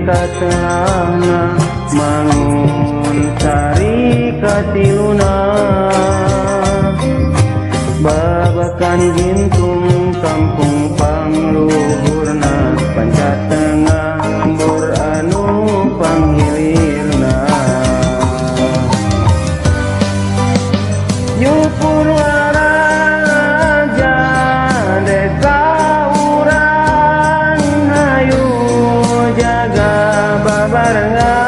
katelana mangun sari katiluna babakan gintung kampung pangluhurna pancat tengah ambur anu panghilirna Yupur waraja desa urang hayu jaga babarengan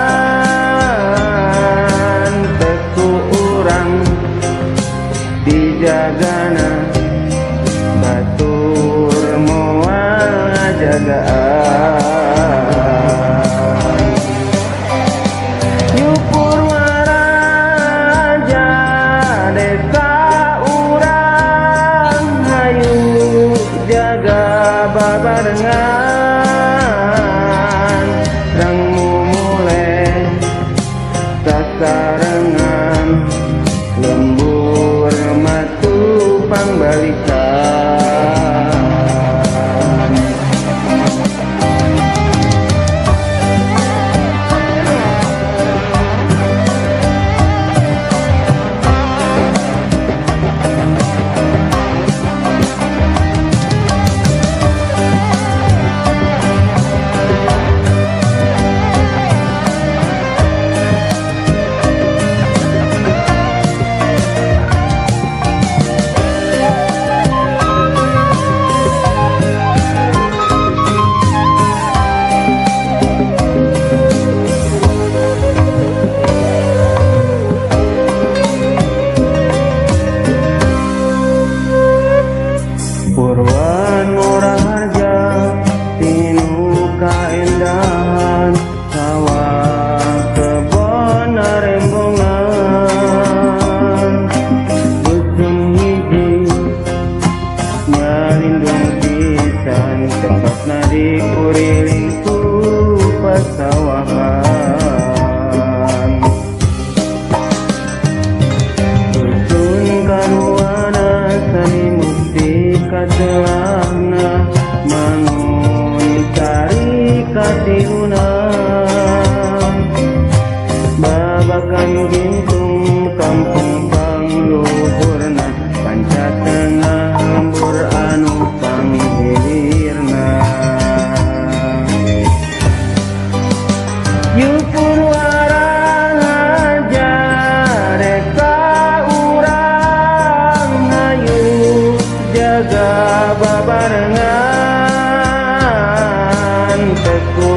teku urang dijagana batur moal jagaan Yupur waraja desa urang hayu jaga babarengan rang mumule sasarengan lembur matu pangbalikan Purwan murah harga tinu kaendahan sawah kebon rembongan busung hiji nyalindung pisan tempatna dikuriling ku pasawahan dusun karuana sani mukti katelana mangun sari katiluna babakan gintung kampung pangluhurna pancat tengah ambur anu panghilirna Yupur waraja desa urang hayu jaga babarengan teku